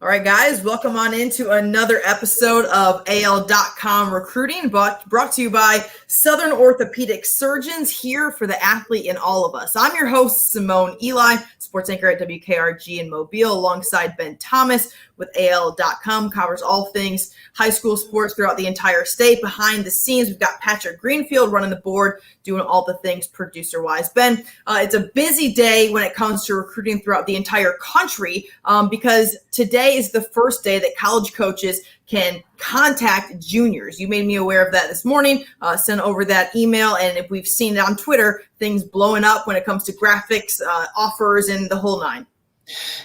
All right, guys, welcome on into another episode of AL.com Recruiting, brought to you by Southern Orthopedic Surgeons, here for the athlete in all of us. I'm your host, Simone Eli, sports anchor at WKRG in Mobile, alongside Ben Thomas with AL.com, covers all things high school sports throughout the entire state. Behind the scenes, we've got Patrick Greenfield running the board, doing all the things producer-wise. Ben, it's a busy day when it comes to recruiting throughout the entire country because today is the first day that college coaches can contact juniors. You made me aware of that this morning, sent over that email, and if we've seen it on Twitter, things blowing up when it comes to graphics, offers, and the whole nine.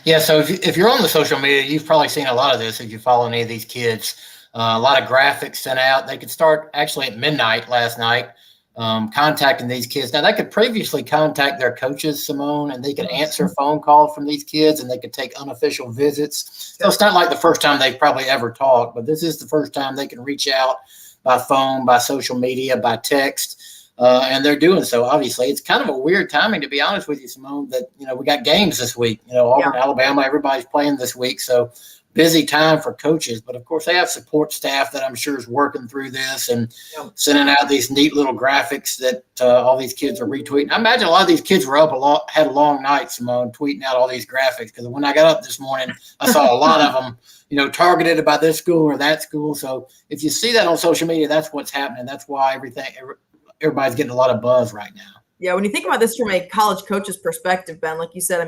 Yeah, so if you're on the social media, you've probably seen a lot of this if you follow any of these kids. A lot of graphics sent out. They could start actually at midnight last night contacting these kids. Now, they could previously contact their coaches, Simone, and they could answer phone calls from these kids, and they could take unofficial visits. So it's not like the first time they've probably ever talked, but this is the first time they can reach out by phone, by social media, by text. And they're doing so, obviously. It's kind of a weird timing, to be honest with you, Simone, that, we got games this week. Auburn, Alabama, everybody's playing this week. So busy time for coaches. But, of course, they have support staff that I'm sure is working through this and sending out these neat little graphics that all these kids are retweeting. I imagine a lot of these kids were up had a long night, Simone, tweeting out all these graphics. Because when I got up this morning, I saw a lot of them, targeted about this school or that school. So if you see that on social media, that's what's happening. That's why everybody's getting a lot of buzz right now. Yeah, when you think about this from a college coach's perspective, Ben, like you said,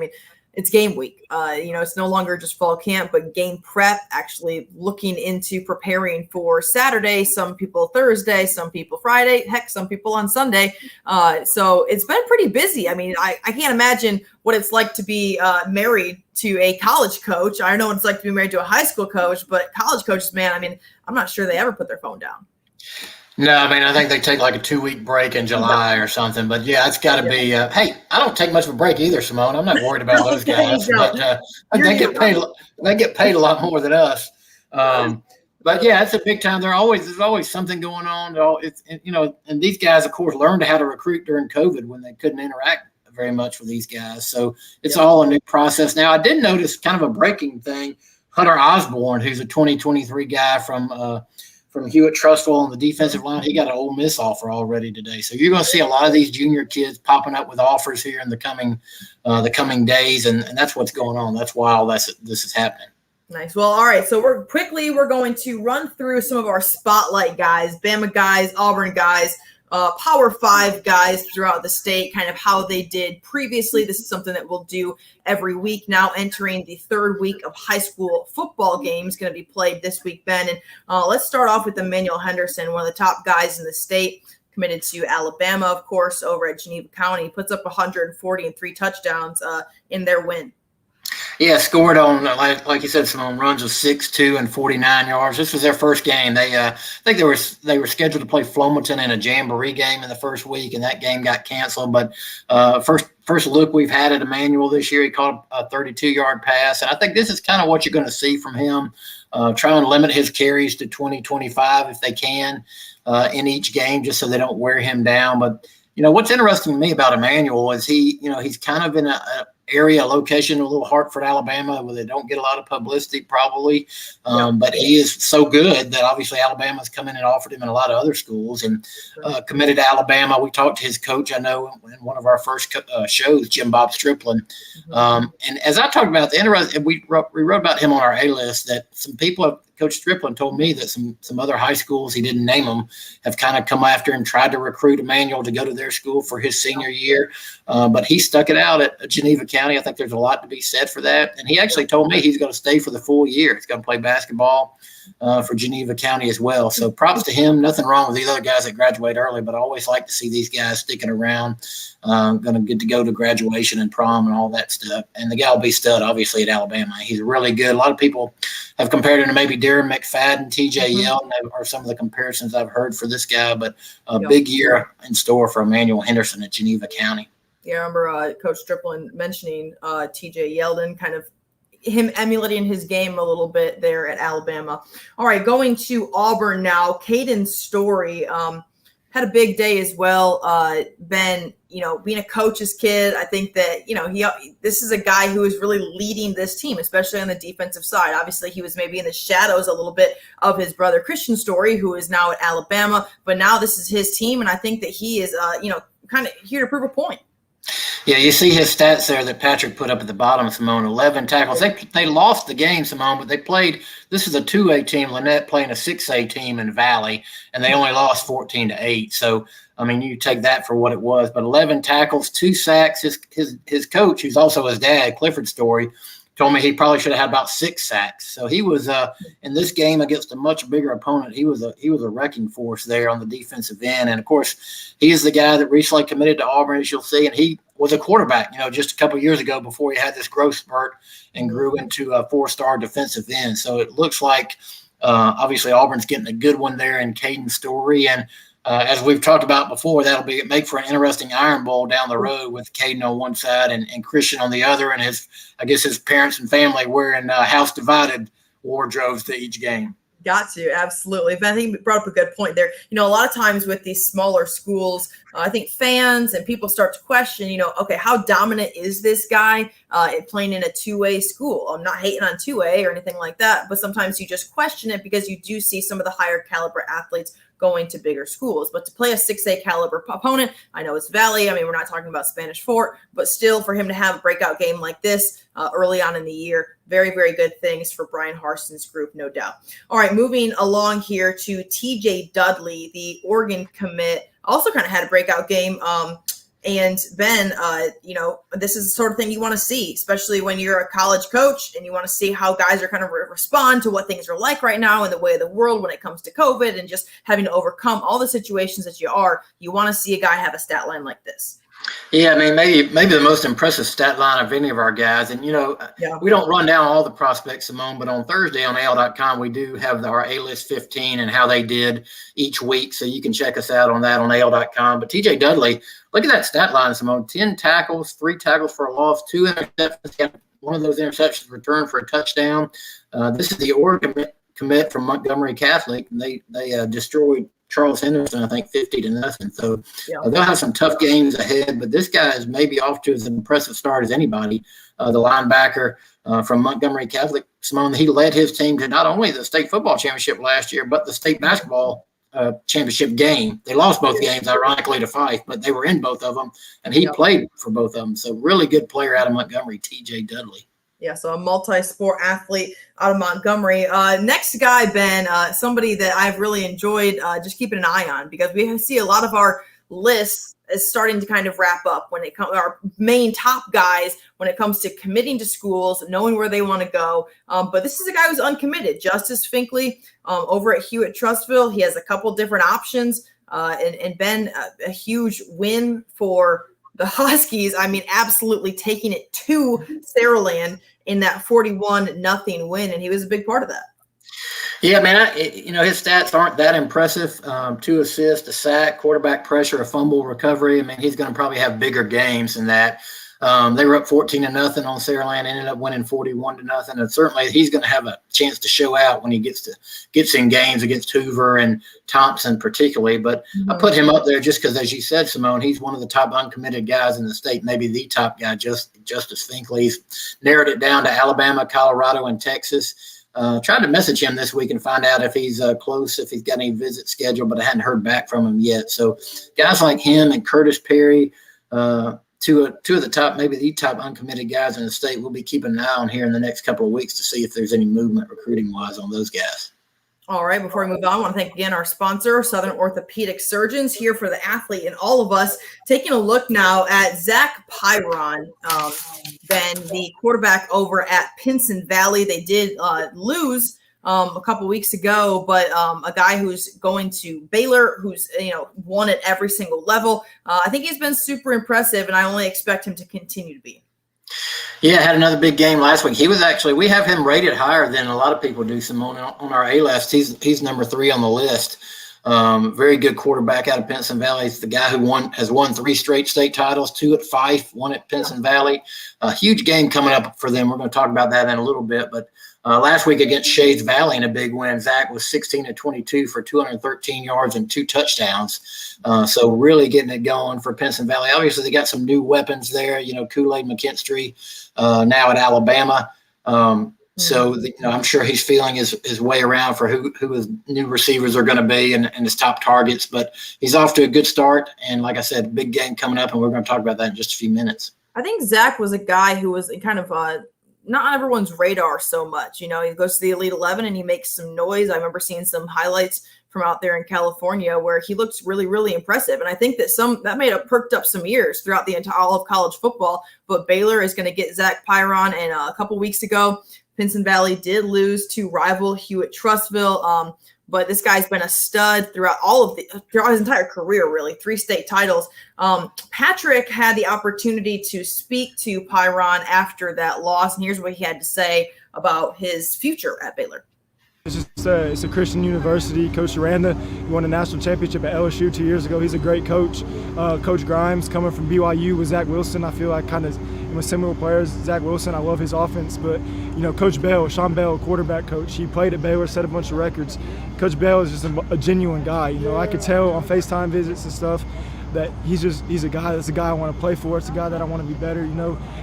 it's game week. It's no longer just fall camp, but game prep, actually looking into preparing for Saturday, some people Thursday, some people Friday, heck, some people on Sunday. So it's been pretty busy. I can't imagine what it's like to be married to a college coach. I don't know what it's like to be married to a high school coach, but college coaches, man, I'm not sure they ever put their phone down. No, I think they take like a 2-week break in July or something. But, yeah, it's got to be hey, I don't take much of a break either, Simone. I'm not worried about those guys. But they get paid a lot more than us. But, yeah, it's a big time. There's always something going on. And these guys, of course, learned how to recruit during COVID when they couldn't interact very much with these guys. So it's all a new process. Now, I did notice kind of a breaking thing. Hunter Osborne, who's a 2023 guy from Hewitt Trustwell on the defensive line, he got an Ole Miss offer already today. So you're going to see a lot of these junior kids popping up with offers here in the coming days, and that's what's going on. That's why all this is happening. Nice. Well, all right. So we're going to run through some of our spotlight guys, Bama guys, Auburn guys, Power 5 guys throughout the state, kind of how they did previously. This is something that we'll do every week now, entering the third week of high school football games going to be played this week, Ben. And let's start off with Emmanuel Henderson, one of the top guys in the state, committed to Alabama, of course, over at Geneva County. He puts up 140 and 3 touchdowns in their win. Yeah, scored on, like you said, Simone, runs of 6'2" and 49 yards. This was their first game. I think they were scheduled to play Flomaton in a jamboree game in the first week, and that game got canceled. But first look we've had at Emmanuel this year, he caught a 32-yard pass. And I think this is kind of what you're going to see from him. Try and limit his carries to 20, 25 if they can in each game, just so they don't wear him down. But, what's interesting to me about Emmanuel is he's kind of in a location, a little Hartford, Alabama, where they don't get a lot of publicity probably. But he is so good that obviously Alabama's come in and offered him in a lot of other schools and committed to Alabama. We talked to his coach, I know, in one of our first shows, Jim Bob Striplin. And as I talked about, we wrote about him on our A-list that some people Coach Striplin told me that some other high schools, he didn't name them, have kind of come after him, tried to recruit Emmanuel to go to their school for his senior year. But he stuck it out at Geneva County. I think there's a lot to be said for that. And he actually told me he's going to stay for the full year. He's going to play basketball for Geneva County as well. So props to him. Nothing wrong with these other guys that graduate early, but I always like to see these guys sticking around, going to get to go to graduation and prom and all that stuff. And the guy will be stud, obviously, at Alabama. He's really good. A lot of people have compared him to maybe Darren McFadden, TJ Yeldon are some of the comparisons I've heard for this guy, but a big year in store for Emmanuel Henderson at Geneva County. Yeah, I remember Coach Striplin mentioning TJ Yeldon, kind of him emulating his game a little bit there at Alabama. All right, going to Auburn now. Caden Story, had a big day as well. Ben, being a coach's kid, I think that, this is a guy who is really leading this team, especially on the defensive side. Obviously, he was maybe in the shadows a little bit of his brother Caden Story, who is now at Alabama, but now this is his team, and I think that he is, kind of here to prove a point. Yeah, you see his stats there that Patrick put up at the bottom, Simone. 11 tackles. They lost the game, Simone, but they played. This is a 2A team, Lynette playing a 6A team in Valley, and they only lost 14-8. So, I mean, you take that for what it was. But 11 tackles, 2 sacks. His coach, who's also his dad, Clifford Story, told me he probably should have had about 6 sacks. So he was in this game against a much bigger opponent. He was a wrecking force there on the defensive end. And of course, he is the guy that recently committed to Auburn, as you'll see, and he was a quarterback, just a couple of years ago before he had this growth spurt and grew into a 4-star defensive end. So it looks like obviously Auburn's getting a good one there in Caden Story. And as we've talked about before, that'll make for an interesting Iron Bowl down the road with Caden on one side and Christian on the other, and his parents and family wearing house divided wardrobes to each game. Got to, absolutely. But I think you brought up a good point there. A lot of times with these smaller schools, I think fans and people start to question, okay, how dominant is this guy playing in a 2A school? I'm not hating on 2A or anything like that, but sometimes you just question it because you do see some of the higher caliber athletes going to bigger schools. But to play a 6A caliber opponent, I know it's Valley. I mean, we're not talking about Spanish Fort, but still for him to have a breakout game like this early on in the year, very, very good things for Brian Harson's group, no doubt. All right, moving along here to TJ Dudley, the Oregon commit, also kind of had a breakout game. And Ben, this is the sort of thing you want to see, especially when you're a college coach and you want to see how guys are kind of respond to what things are like right now in the way of the world when it comes to COVID and just having to overcome all the situations that you want to see a guy have a stat line like this. Yeah, I mean, maybe the most impressive stat line of any of our guys. And, we don't run down all the prospects, Simone, but on Thursday on AL.com, we do have our A-list 15 and how they did each week. So you can check us out on that on AL.com. But TJ Dudley, look at that stat line, Simone. 10 tackles, 3 tackles for a loss, 2 interceptions. One of those interceptions returned for a touchdown. This is the Oregon commit from Montgomery Catholic. And they destroyed Charles Henderson, I think 50-0. So they'll have some tough games ahead, but this guy is maybe off to as impressive start as anybody. The linebacker from Montgomery Catholic, Simone, he led his team to not only the state football championship last year, but the state basketball championship game. They lost both games, ironically, to Fife, but they were in both of them, and he played for both of them. So really good player out of Montgomery, TJ Dudley. Yeah, so a multi-sport athlete out of Montgomery. Next guy, Ben, somebody that I've really enjoyed just keeping an eye on because we see a lot of our lists is starting to kind of wrap up when it comes our main top guys when it comes to committing to schools, knowing where they want to go. But this is a guy who's uncommitted. Justice Finkley over at Hewitt Trustville. He has a couple different options. And Ben, a huge win for the Huskies. I mean, absolutely taking it to Saraland in that 41-0 win, and he was a big part of that. Yeah, man, his stats aren't that impressive. 2 assists, a sack, quarterback pressure, a fumble recovery. I mean, he's going to probably have bigger games than that. They were up 14-0 on Saraland, ended up winning 41-0, and certainly he's going to have a chance to show out when he gets in games against Hoover and Thompson particularly. But I put him up there just because, as you said, Simone, he's one of the top uncommitted guys in the state, maybe the top guy. Justice Finkley's narrowed it down to Alabama, Colorado, and Texas. Tried to message him this week and find out if he's close, if he's got any visit scheduled, but I hadn't heard back from him yet. So guys like him and Curtis Perry, two of the top, maybe the top uncommitted guys in the state, we'll be keeping an eye on here in the next couple of weeks to see if there's any movement recruiting-wise on those guys. All right, before we move on, I want to thank again our sponsor, Southern Orthopedic Surgeons, here for the athlete and all of us. Taking a look now at Zach Pyron, then the quarterback over at Pinson Valley. They did lose a couple weeks ago, but a guy who's going to Baylor, who's won at every single level. I think he's been super impressive, and I only expect him to continue to be. Yeah, had another big game last week. He was we have him rated higher than a lot of people do, Simone, on our A list. He's number 3 on the list. Very good quarterback out of Pinson Valley. He's the guy who has won 3 straight state titles, 2 at Fife, 1 at Pinson Valley. A huge game coming up for them. We're going to talk about that in a little bit. But last week against Shades Valley in a big win, Zach was 16 of 22 for 213 yards and 2 touchdowns. So really getting it going for Pinson Valley. Obviously, they got some new weapons there. Kool-Aid McKinstry now at Alabama. So I'm sure he's feeling his way around for who his new receivers are going to be and his top targets. But he's off to a good start. And like I said, big game coming up, and we're going to talk about that in just a few minutes. I think Zach was a guy who was kind of not on everyone's radar so much. He goes to the Elite 11 and he makes some noise. I remember seeing some highlights from out there in California where he looks really, really impressive. And I think that may have perked up some ears throughout the entire all of college football. But Baylor is going to get Zach Pyron. And a couple weeks ago, Pinson Valley did lose to rival Hewitt-Trussville. But this guy's been a stud throughout his entire career, really. 3 state titles. Patrick had the opportunity to speak to Pyron after that loss, and here's what he had to say about his future at Baylor. It's a Christian university. Coach Aranda won a national championship at LSU 2 years ago. He's a great coach. Coach Grimes coming from BYU with Zach Wilson. I feel like kind of with similar players. Zach Wilson, I love his offense, but Coach Bell, Sean Bell, quarterback coach, he played at Baylor, set a bunch of records. Coach Bell is just a genuine guy. I could tell on FaceTime visits and stuff that he's a guy that's a guy I want to play for. It's a guy that I want to be better.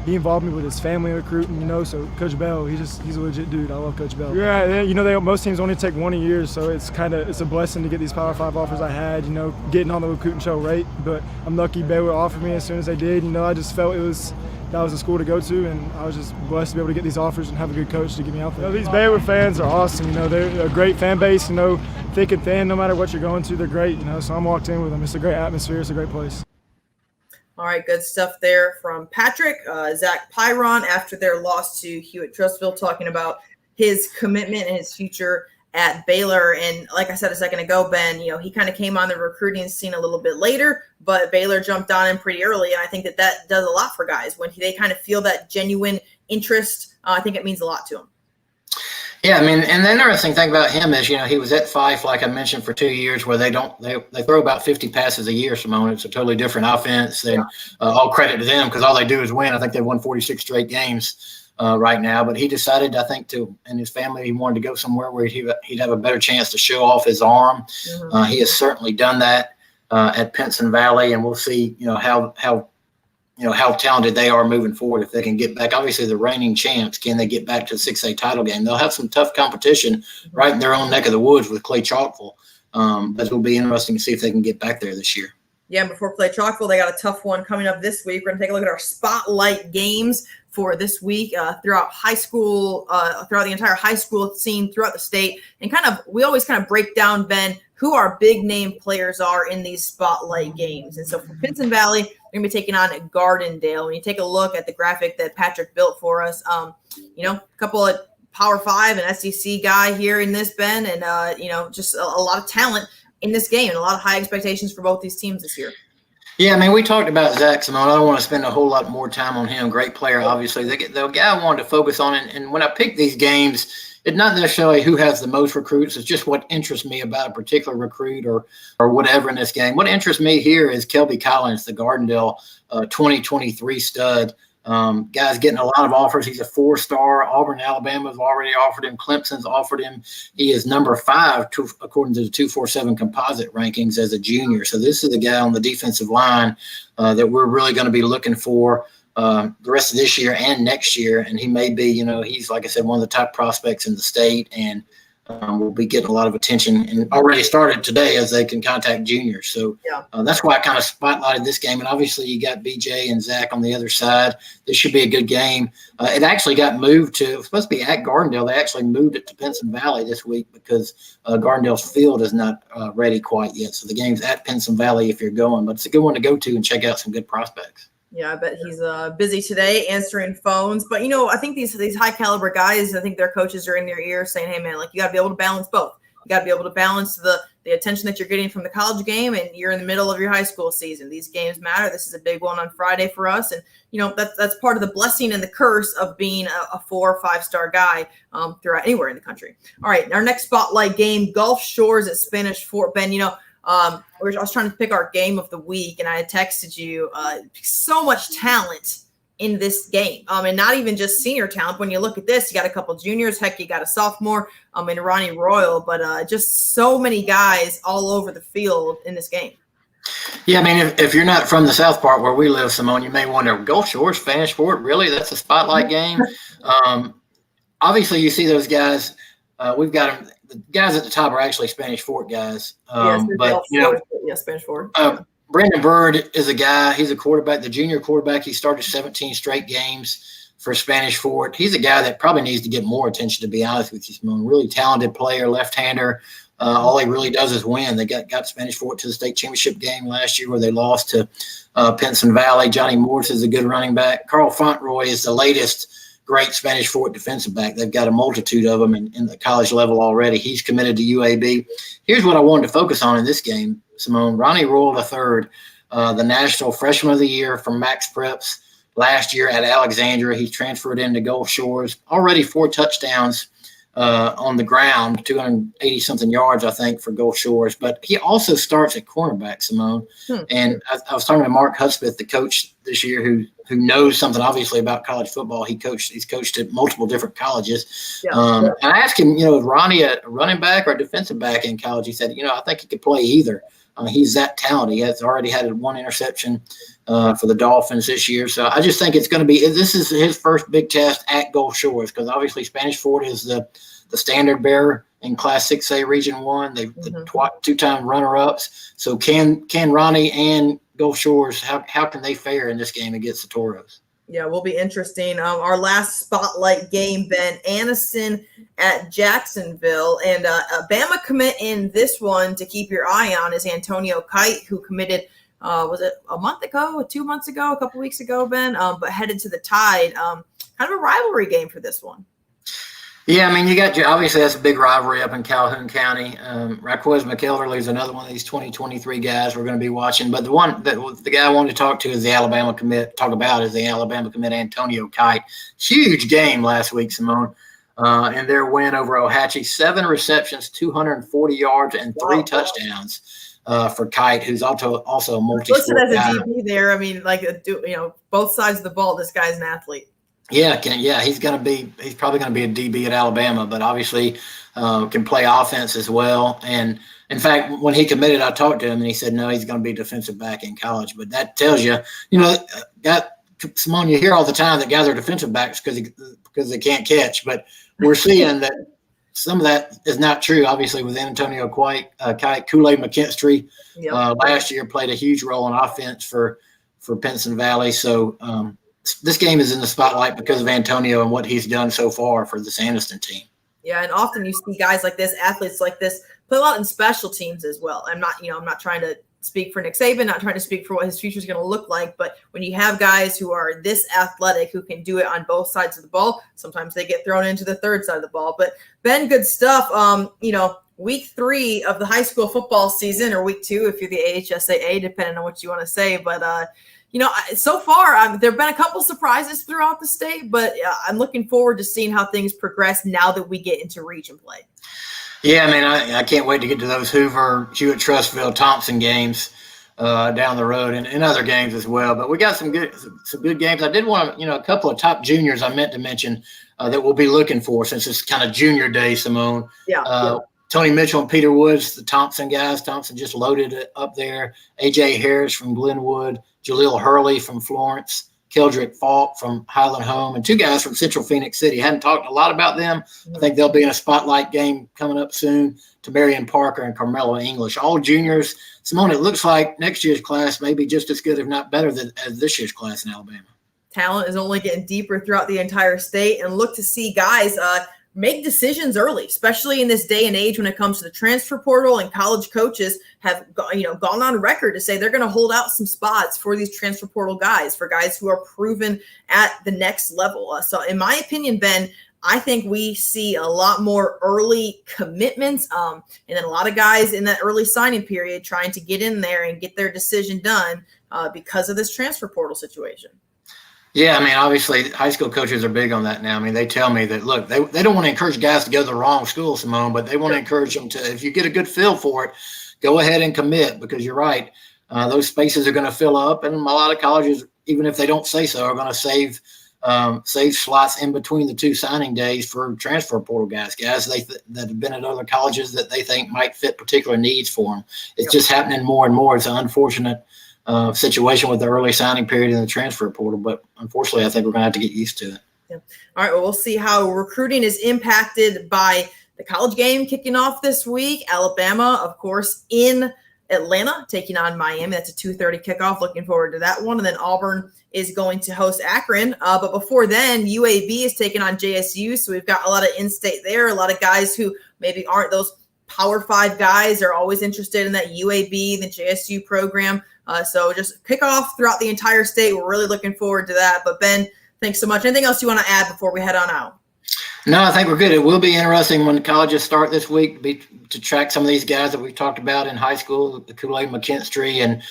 He involved me with his family recruiting. So Coach Bell, he's a legit dude. I love Coach Bell. Yeah, most teams only take 1 a year, so it's a blessing to get these Power 5 offers I had. Getting on the recruiting show rate, but I'm lucky Baylor offered me as soon as they did. I just felt that was a school to go to, and I was just blessed to be able to get these offers and have a good coach to get me out there. These Baylor fans are awesome. They're a great fan base. Thick and thin, no matter what you're going to, they're great. So I'm walked in with them. It's a great atmosphere. It's a great place. All right, good stuff there from Patrick. Zach Pyron, after their loss to Hewitt-Trussville, talking about his commitment and his future at Baylor. And like I said a second ago, Ben, he kind of came on the recruiting scene a little bit later, but Baylor jumped on him pretty early. And I think that does a lot for guys when they kind of feel that genuine interest. I think it means a lot to them. Yeah, and the interesting thing about him is, he was at Fife, like I mentioned, for 2 years, where they throw about 50 passes a year, Simone. It's a totally different offense. And all credit to them because all they do is win. I think they've won 46 straight games right now. But he decided, I think, and his family, he wanted to go somewhere where he'd have a better chance to show off his arm. Mm-hmm. He has certainly done that at Pinson Valley, and we'll see, how talented they are moving forward if they can get back. Obviously, the reigning champs, can they get back to the 6A title game? They'll have some tough competition right in their own neck of the woods with Clay Chalkville. But it'll be interesting to see if they can get back there this year. Yeah, before Clay Chalkville, they got a tough one coming up this week. We're going to take a look at our spotlight games for this week throughout high school, throughout the entire high school scene throughout the state. And we always kind of break down, Ben, who our big name players are in these spotlight games. And so for Pinson Valley, we're going to be taking on Gardendale. When you take a look at the graphic that Patrick built for us, a couple of Power 5 and SEC guy here in this, Ben, and, just a lot of talent in this game and a lot of high expectations for both these teams this year. Yeah, we talked about Zach Simone. I don't want to spend a whole lot more time on him. Great player, obviously. The guy I wanted to focus on, and when I pick these games, it's not necessarily who has the most recruits. It's just what interests me about a particular recruit or whatever in this game. What interests me here is Kelby Collins, the Gardendale 2023 stud. Guy's getting a lot of offers. He's a 4-star. Auburn, Alabama's already offered him. Clemson's offered him. He is number 5 according to the 247 composite rankings as a junior. So this is the guy on the defensive line that we're really going to be looking for the rest of this year and next year. And he may be, he's, like I said, one of the top prospects in the state, and will be getting a lot of attention and already started today as they can contact juniors. So that's why I kind of spotlighted this game. And obviously you got BJ and Zach on the other side. This should be a good game. It actually got moved it was supposed to be at Gardendale. They actually moved it to Pinson Valley this week because Gardendale's field is not ready quite yet. So the game's at Pinson Valley if you're going, but it's a good one to go to and check out some good prospects. Yeah, I bet he's busy today answering phones. But, I think these high caliber guys, I think their coaches are in their ear saying, hey, man, you got to be able to balance both. You got to be able to balance the attention that you're getting from the college game, and you're in the middle of your high school season. These games matter. This is a big one on Friday for us, and that's part of the blessing and the curse of being a 4 or 5 star guy throughout anywhere in the country. All right, our next spotlight game: Gulf Shores at Spanish Fort. Ben, I was trying to pick our game of the week, and I had texted you. So much talent in this game, and not even just senior talent. When you look at this, you got a couple juniors, heck, you got a sophomore, in Ronnie Royal, but just so many guys all over the field in this game. Yeah, I mean, if you're not from the south part where we live, Simone, you may wonder, Gulf Shores, Spanish Fort, really? That's a spotlight game? Obviously, you see those guys. We've got them. The guys at the top are actually Spanish Fort guys. Spanish Fort. Brandon Bird is a guy. He's a quarterback, the junior quarterback. He started 17 straight games for Spanish Fort. He's a guy that probably needs to get more attention, to be honest with you, Simone. Really talented player, left-hander. All he really does is win. They got Spanish Fort to the state championship game last year where they lost to Pinson Valley. Johnny Morris is a good running back. Carl Fontroy is the latest great Spanish Fort defensive back. They've got a multitude of them in the college level already. He's committed to UAB. Here's what I wanted to focus on in this game, Simone. Ronnie Royal III, the National Freshman of the Year from Max Preps last year at Alexandria. He transferred into Gulf Shores. Already 4 touchdowns on the ground, 280-something yards, I think, for Gulf Shores. But he also starts at cornerback, Simone. And I was talking to Mark Hudspeth, the coach this year, who knows something, obviously, about college football. He's coached at multiple different colleges. And I asked him, is Ronnie a running back or a defensive back in college? He said, I think he could play either. He's that talented. He has already had 1 interception for the Dolphins this year. So I just think it's going to be – this is his first big test at Gulf Shores, because obviously Spanish Fort is the standard bearer in Class 6A Region 1. They've the 2-time runner-ups. So can Ronnie and Gulf Shores, how can they fare in this game against the Toros? Yeah, will be interesting. Our last spotlight game, Ben, Anniston at Jacksonville. And a Bama commit in this one to keep your eye on is Antonio Kite, who committed, was it a month ago, 2 months ago, a couple weeks ago, Ben, but headed to the Tide. Kind of a rivalry game for this one. Yeah, I mean, you got obviously that's a big rivalry up in Calhoun County. Raquez McElderly is another one of these 2023 guys we're going to be watching. But the guy I wanted to talk to is the Alabama commit. Antonio Kite. Huge game last week, Simone, in their win over Ohatchee. 7 receptions, 240 yards, and 3 touchdowns for Kite, who's also a multi-sport listed as a guy. DB there. I mean, both sides of the ball. This guy's an athlete. Yeah, he's probably going to be a DB at Alabama, but obviously can play offense as well. And in fact, when he committed, I talked to him and he said, no, he's going to be defensive back in college. But that tells you, Simone, you hear all the time that guys are defensive backs because they can't catch, but we're seeing that some of that is not true. Obviously with Antonio Kite, Kool-Aid McKinstry last year played a huge role in offense for Pinson Valley. So, this game is in the spotlight because of Antonio and what he's done so far for this Anniston team. Yeah, and often you see guys like this, athletes like this, play a lot in special teams as well. I'm not trying to speak for Nick Saban, not trying to speak for what his future is going to look like, but when you have guys who are this athletic, who can do it on both sides of the ball, sometimes they get thrown into the third side of the ball. But Ben, good stuff. Week 3 of the high school football season, or week 2 if you're the AHSAA, depending on what you want to say. But so far, there have been a couple surprises throughout the state, but I'm looking forward to seeing how things progress now that we get into region play. Yeah, I mean, I can't wait to get to those Hoover, Hewitt, Trustville, Thompson games down the road and other games as well. But we got some good games. I did want to, a couple of top juniors I meant to mention that we'll be looking for since it's kind of junior day, Simone. Yeah. Tony Mitchell and Peter Woods, the Thompson guys. Thompson just loaded it up there. A.J. Harris from Glenwood, Jaleel Hurley from Florence, Keldrick Falk from Highland Home, and 2 guys from Central Phoenix City. Hadn't talked a lot about them. I think they'll be in a spotlight game coming up soon to Marion Parker and Carmelo English. All juniors. Simone, it looks like next year's class may be just as good, if not better, as this year's class in Alabama. Talent is only getting deeper throughout the entire state, and look to see guys make decisions early, especially in this day and age when it comes to the transfer portal, and college coaches have gone on record to say they're going to hold out some spots for these transfer portal guys, for guys who are proven at the next level. So in my opinion, Ben, I think we see a lot more early commitments, and then a lot of guys in that early signing period trying to get in there and get their decision done because of this transfer portal situation. Yeah, I mean, obviously, high school coaches are big on that now. I mean, they tell me that, look, they don't want to encourage guys to go to the wrong school, Simone, but they want to encourage them to, if you get a good feel for it, go ahead and commit, because you're right. Those spaces are going to fill up, and a lot of colleges, even if they don't say so, are going to save slots in between the two signing days for transfer portal guys that have been at other colleges that they think might fit particular needs for them. It's just happening more and more. It's an unfortunate situation with the early signing period in the transfer portal, but unfortunately, I think we're going to have to get used to it. Yeah. All right. Well, we'll see how recruiting is impacted by the college game kicking off this week. Alabama, of course, in Atlanta, taking on Miami. That's a 2:30 kickoff. Looking forward to that one. And then Auburn is going to host Akron. But before then, UAB is taking on JSU. So we've got a lot of in-state there. A lot of guys who maybe aren't those Power 5 guys are always interested in that UAB, the JSU program. So just kick off throughout the entire state. We're really looking forward to that. But Ben, thanks so much. Anything else you want to add before we head on out? No, I think we're good. It will be interesting when the colleges start this week to track some of these guys that we've talked about in high school, the Kool-Aid McKinstry, and,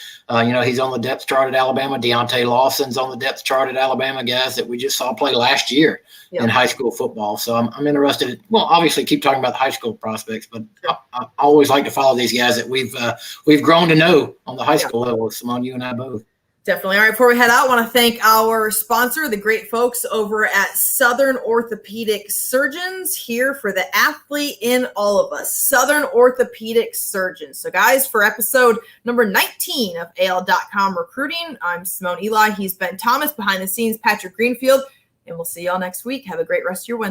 he's on the depth chart at Alabama. Deontay Lawson's on the depth chart at Alabama, guys that we just saw play last year in high school football. So I'm interested. Well, obviously keep talking about the high school prospects, but I always like to follow these guys that we've grown to know on the high school level. Simone, you and I both. Definitely. All right, before we head out, I want to thank our sponsor, the great folks over at Southern Orthopedic Surgeons, here for the athlete in all of us, Southern Orthopedic Surgeons. So, guys, for episode number 19 of AL.com Recruiting, I'm Simone Eli. He's Ben Thomas, behind the scenes, Patrick Greenfield, and we'll see y'all next week. Have a great rest of your Wednesday.